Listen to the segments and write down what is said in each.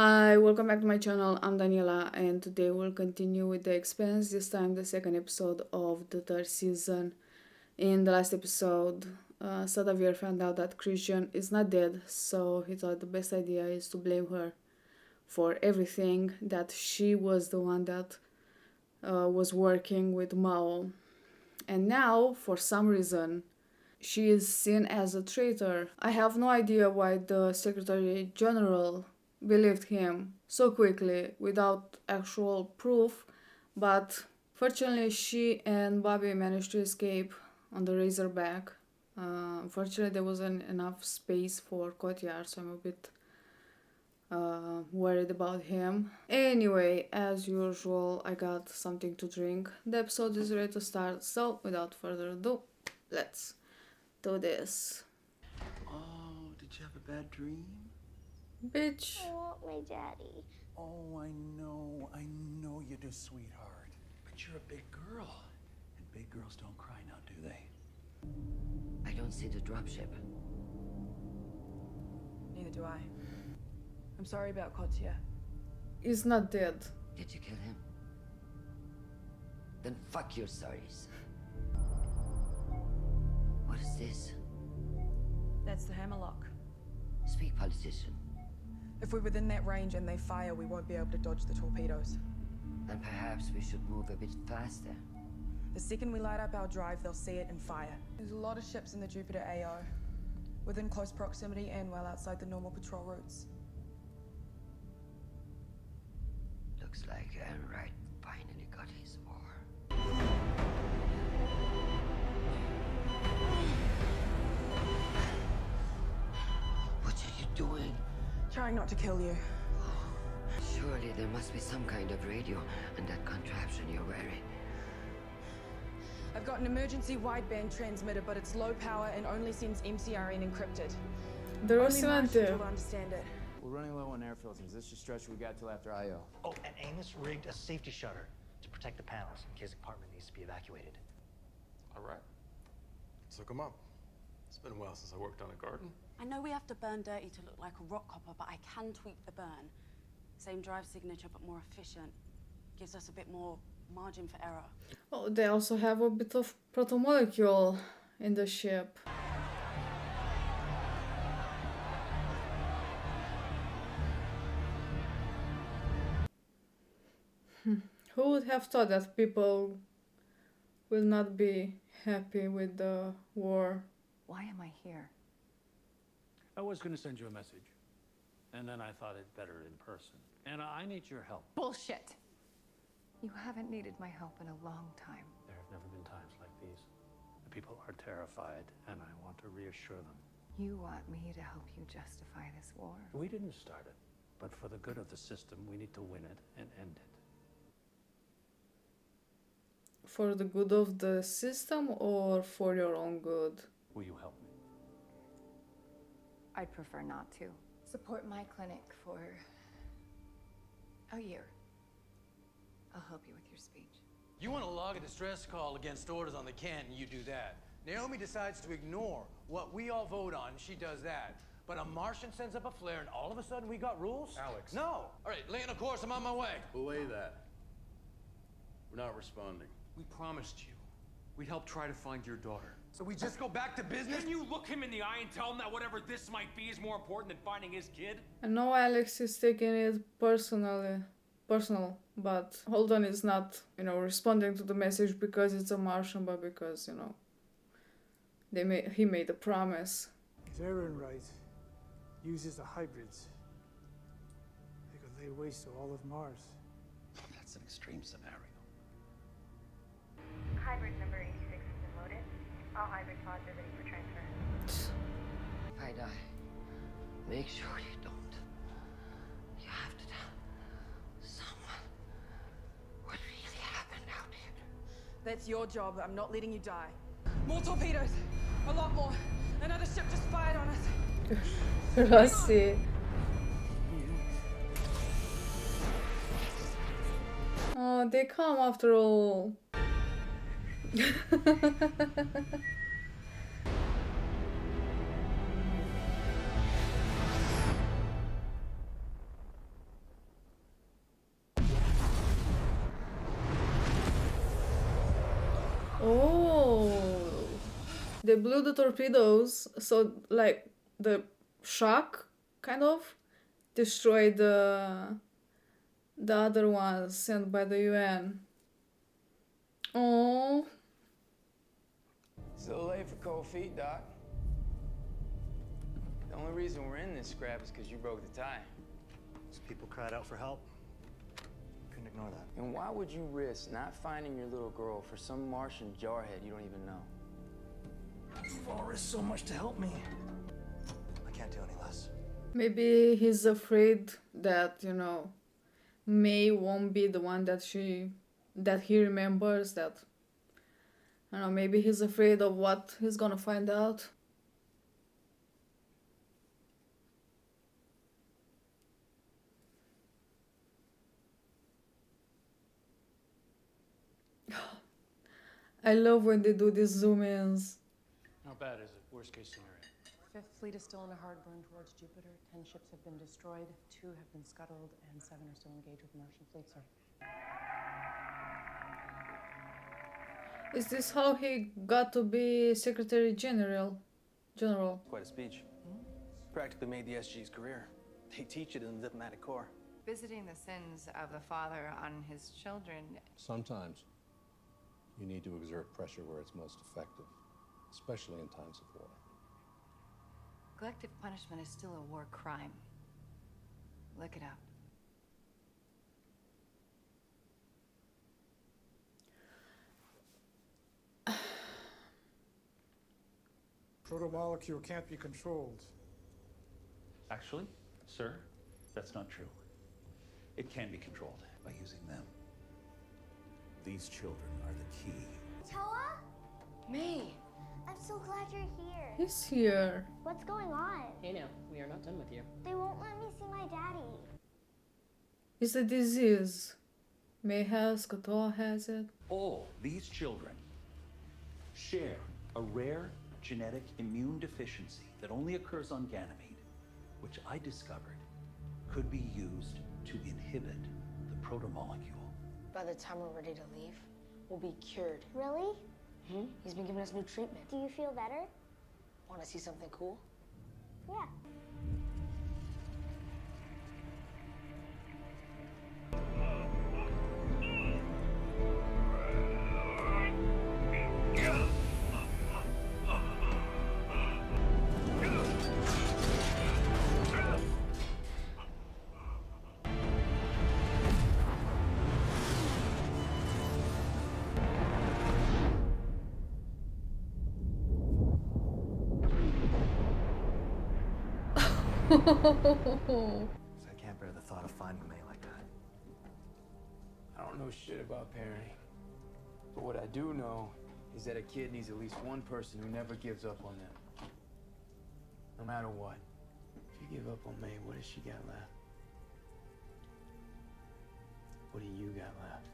Hi, welcome back to my channel. I'm Daniela, and today we'll continue with the Expanse, this time the second episode of the third season. In the last episode, Sadavir found out that Christian is not dead, so he thought the best idea is to blame her for everything, that she was the one that was working with Mao. And now, for some reason, she is seen as a traitor. I have no idea why the Secretary General believed him so quickly without actual proof, but fortunately she and Bobby managed to escape on the Razorback. Unfortunately, there wasn't enough space for Kotyar, so I'm a bit worried about him. Anyway, as usual, I got something to drink. The episode is ready to start, so without further ado, let's do this. Oh, did you have a bad dream? Bitch. I want my daddy. Oh, I know you do, sweetheart. But you're a big girl. And big girls don't cry now, do they? I don't see the dropship. Neither do I. I'm sorry about Kotia. He's not dead. Did you kill him? Then fuck your sorries. What is this? That's the hammerlock. Speak, politician. If we're within that range and they fire, we won't be able to dodge the torpedoes. Then perhaps we should move a bit faster. The second we light up our drive, they'll see it and fire. There's a lot of ships in the Jupiter AO, within close proximity and well outside the normal patrol routes. Looks like Wright finally got his war. What are you doing? Trying not to kill you. Surely there must be some kind of radio in that contraption you're wearing. I've got an emergency wideband transmitter, but it's low power and only sends MCRN encrypted. There was Only Martians Samantha. will understand it. We're running low on air filters. This should stretch what we got till after I.O. Oh, and Amos rigged a safety shutter to protect the panels in case the apartment needs to be evacuated. All right. So come up. It's been a while since I worked on a garden. I know we have to burn dirty to look like a rock copper, but I can tweak the burn. Same drive signature, but more efficient. Gives us a bit more margin for error. Oh, they also have a bit of protomolecule in the ship. Who would have thought that people will not be happy with the war? Why am I here? I was going to send you a message, and then I thought it better in person. And I need your help. Bullshit! You haven't needed my help in a long time. There have never been times like these. The people are terrified, and I want to reassure them. You want me to help you justify this war? We didn't start it, but for the good of the system, we need to win it and end it. For the good of the system or for your own good? Will you help me? I'd prefer not to. Support my clinic for a year. I'll help you with your speech. You want to log a distress call against orders on the Canton, you do that. Naomi decides to ignore what we all vote on, she does that. But a Martian sends up a flare and all of a sudden we got rules? Alex. No! All right, laying a course, I'm on my way. Belay that. We're not responding. We promised you. We'd help try to find your daughter. So we just go back to business? Can you look him in the eye and tell him that whatever this might be is more important than finding his kid? I know Alex is taking it personal, but Holden is not, responding to the message because it's a Martian, but because, he made a promise. If Ehrenreich uses the hybrids, they could lay waste to all of Mars. That's an extreme scenario. Hybrid number 86 has been loaded. All hybrid pods are ready for transfer. If I die, make sure you don't. You have to tell someone what really happened out here. That's your job. I'm not letting you die. More torpedoes! A lot more! Another ship just fired on us! Rossi. Oh, they come after all. They blew the torpedoes, so like the shock kind of destroyed the other ones sent by the UN. Oh. Still late for cold feet, Doc. The only reason we're in this scrap is because you broke the tie. These people cried out for help. Couldn't ignore that. And why would you risk not finding your little girl for some Martian jarhead you don't even know? You've all risked so much to help me. I can't do any less. Maybe he's afraid that, May won't be the one that he remembers, that, I don't know, maybe he's afraid of what he's gonna find out. I love when they do these zoom-ins. How bad is it? Worst case scenario. Fifth Fleet is still on a hard burn towards Jupiter. 10 ships have been destroyed, 2 have been scuttled, and 7 are still engaged with the Martian fleet, sir. Is this how he got to be Secretary General? Quite a speech. Practically made the SG's career. They teach it in the diplomatic corps. Visiting the sins of the father on his children. Sometimes you need to exert pressure where it's most effective, especially in times of war. Collective punishment is still a war crime. Look it up. Protomolecule can't be controlled. Actually, sir, that's not true. It can be controlled. By using them. These children are the key. Toa? Me! I'm so glad you're here. He's here. What's going on? Hey now, we are not done with you. They won't let me see my daddy. It's a disease. May has, Katoa has it. All these children share a rare genetic immune deficiency that only occurs on Ganymede, which I discovered could be used to inhibit the protomolecule. By the time we're ready to leave, we'll be cured. Really? He's been giving us new treatment. Do you feel better? Want to see something cool? Yeah. I can't bear the thought of finding May like that. I don't know shit about parenting. But what I do know is that a kid needs at least one person who never gives up on them. No matter what. If you give up on May, what does she got left? What do you got left?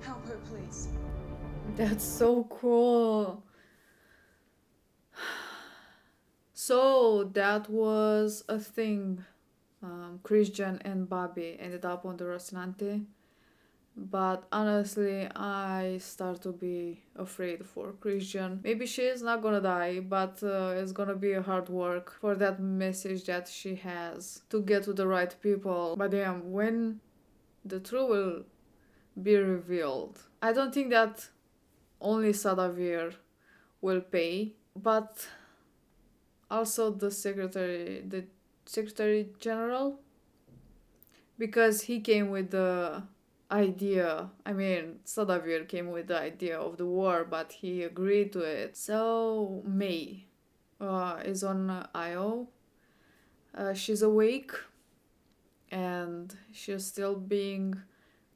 Help her, please. That's so cool. So that was a thing. Christian and Bobby ended up on the Rocinante. But honestly, I start to be afraid for Christian. Maybe she is not gonna die, but it's gonna be a hard work for that message that she has to get to the right people. But damn, when the truth will be revealed, I don't think that only Sadavir will pay, but also the Secretary General, because he came with the idea. I mean, Sadavir came with the idea of the war, but he agreed to it. So May is on IO. She's awake and she's still being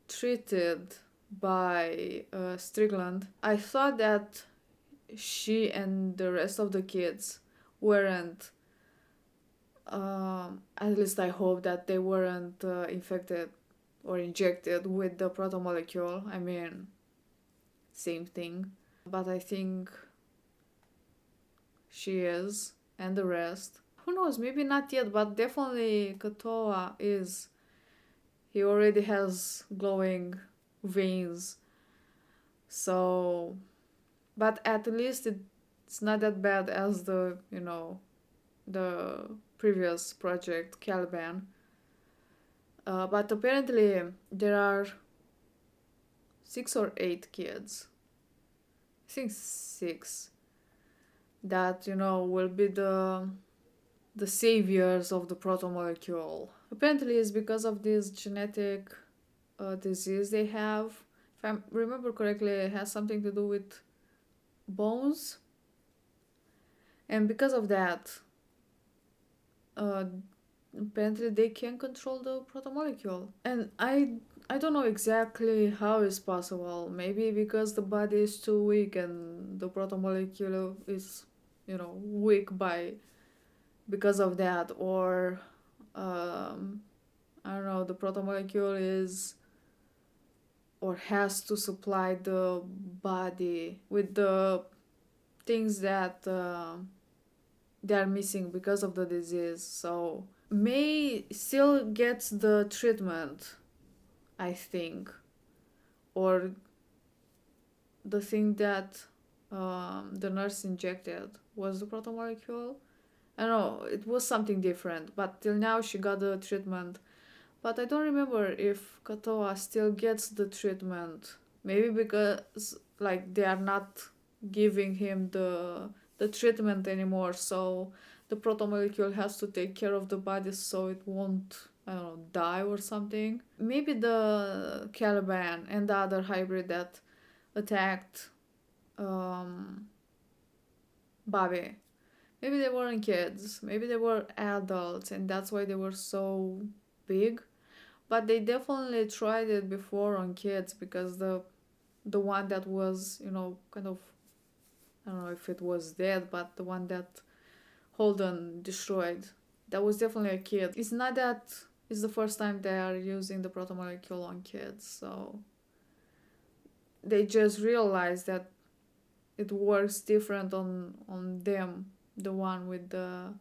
treated by Strickland. I thought that she and the rest of the kids weren't, at least I hope that they weren't infected or injected with the protomolecule. I mean, same thing. but I think she is, and the rest. Who knows, maybe not yet, but definitely Katoa is. He already has glowing veins. So, but at least it's not that bad as the previous project, Caliban. But apparently there are 6 or 8 kids. I think 6 that will be the saviors of the protomolecule. Apparently it's because of this genetic disease they have. If I remember correctly, it has something to do with bones. And because of that, apparently they can control the protomolecule. And I don't know exactly how it's possible. Maybe because the body is too weak and the protomolecule is, weak because of that, or I don't know, the protomolecule is or has to supply the body with the things that they are missing because of the disease. So May still gets the treatment, I think, or the thing that the nurse injected was the protomolecule. I don't know, it was something different, but till now she got the treatment. But I don't remember if Katoa still gets the treatment. Maybe because they are not giving him the treatment anymore, so the protomolecule has to take care of the body so it won't, I don't know, die or something. Maybe the Caliban and the other hybrid that attacked Bobby, maybe they weren't kids, maybe they were adults, and that's why they were so big. But they definitely tried it before on kids, because the one that was, kind of, I don't know if it was dead, but the one that Holden destroyed, that was definitely a kid. It's not that it's the first time they are using the protomolecule on kids, so they just realized that it works different on them, the one with that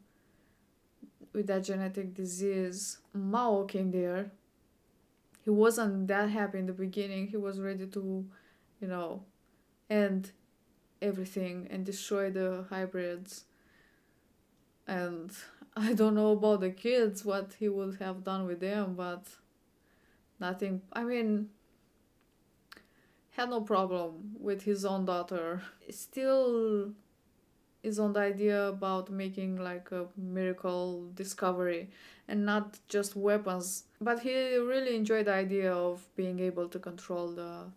genetic disease. Mao came there. He wasn't that happy in the beginning. He was ready to, end everything and destroy the hybrids. And I don't know about the kids, what he would have done with them, but nothing. I mean, had no problem with his own daughter. Still is on the idea about making like a miracle discovery and not just weapons. But he really enjoyed the idea of being able to control the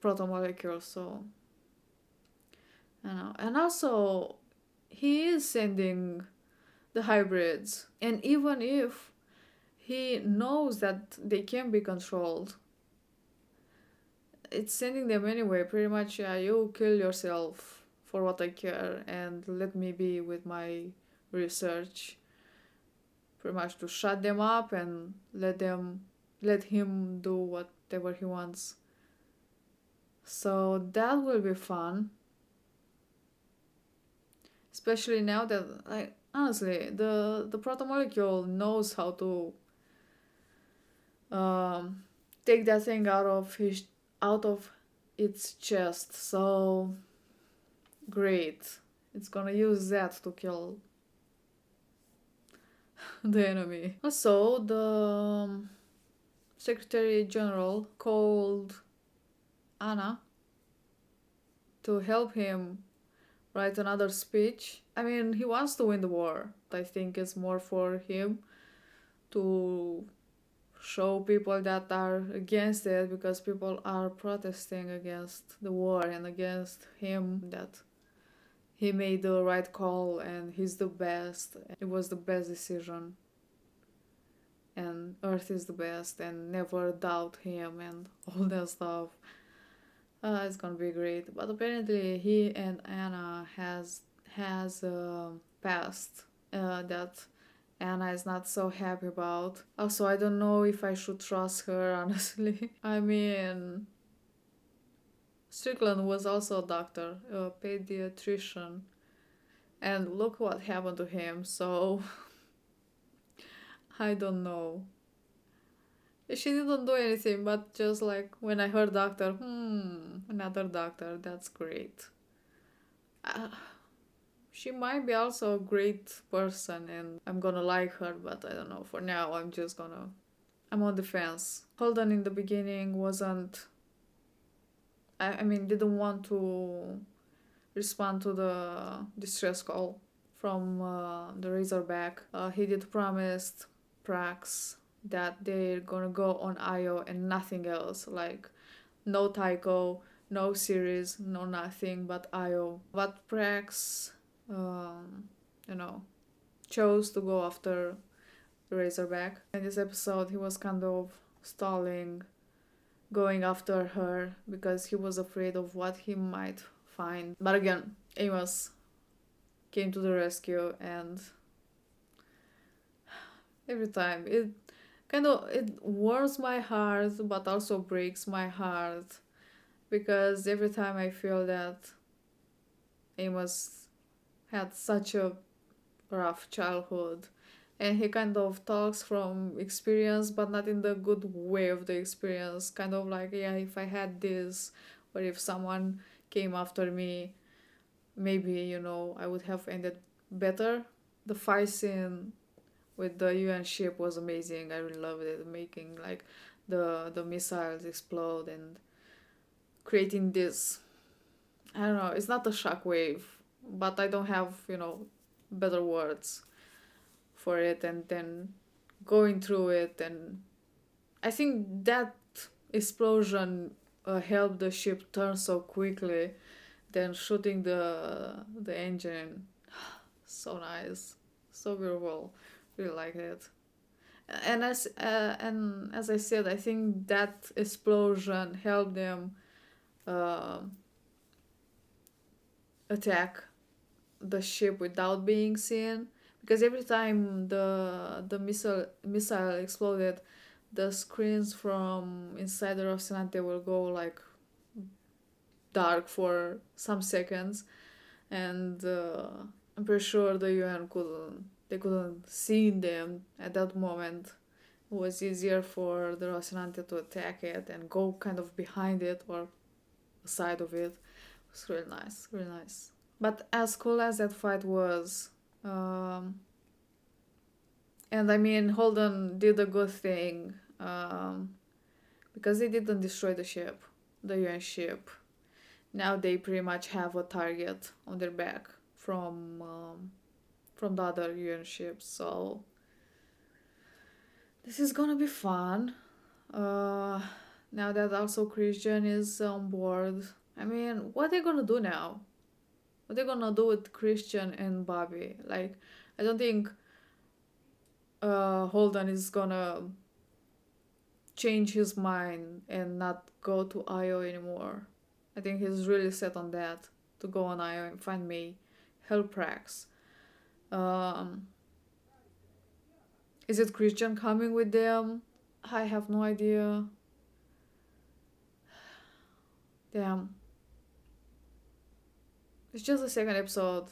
protomolecule, so I don't know. And also, he is sending the hybrids, and even if he knows that they can be controlled, it's sending them anyway. Pretty much, yeah, you kill yourself for what I care and let me be with my research. Pretty much to shut them up and let him do whatever he wants. So that will be fun. Especially now that, honestly, the protomolecule knows how to take that thing out of its chest. So great. It's gonna use that to kill the enemy. Also, the Secretary General called Anna to help him write another speech. I mean, he wants to win the war. I think it's more for him to show people that are against it, because people are protesting against the war and against him, that he made the right call and he's the best. It was the best decision. And Earth is the best and never doubt him and all that stuff. It's gonna be great. But apparently he and Anna has a past that Anna is not so happy about. Also, I don't know if I should trust her, honestly. I mean, Strickland was also a doctor, a pediatrician, and look what happened to him, so I don't know. She didn't do anything, but just like when I heard doctor, another doctor, that's great. She might be also a great person and I'm gonna like her, but I don't know. For now, I'm on the fence. Holden in the beginning wasn't, I mean, didn't want to respond to the distress call from the Razorback. He did promise Prax that they're gonna go on IO and nothing else, like no Tycho, no series, no nothing but IO. But Prax, you know, chose to go after Razorback. In this episode, he was kind of stalling, going after her because he was afraid of what he might find. But again, Amos came to the rescue, and every time it warms my heart but also breaks my heart, because every time I feel that Amos had such a rough childhood, and he kind of talks from experience but not in the good way of the experience, kind of like, yeah, if I had this, or if someone came after me, maybe, I would have ended better. The fight scene with the UN ship was amazing. I really loved it, making like the missiles explode and creating this, I don't know, it's not a shockwave, but I don't have, better words for it, and then going through it, and I think that explosion helped the ship turn so quickly, then shooting the engine. So nice, so beautiful, really like it. And as I said, I think that explosion helped them attack the ship without being seen, because every time the missile exploded, the screens from inside the Rocinante will go like dark for some seconds, and I'm pretty sure the UN couldn't see them at that moment. It was easier for the Rocinante to attack it and go kind of behind it or side of it. It was really nice, really nice. But as cool as that fight was, and I mean, Holden did a good thing, because they didn't destroy the ship, the UN ship. Now they pretty much have a target on their back from the other UN ships, so this is gonna be fun. Now that also Christian is on board, I mean, what are they gonna do now? What are they gonna do with Christian and Bobby? Like, I don't think Holden is gonna change his mind and not go to IO anymore. I think he's really set on that, to go on IO and find May, help Prax. Is it Christian coming with them? I have no idea. Damn. It's just the second episode,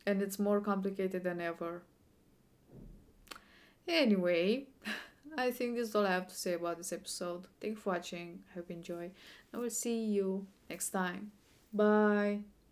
and it's more complicated than ever. Anyway, I think this is all I have to say about this episode. Thank you for watching. I hope you enjoy. I will see you next time. Bye.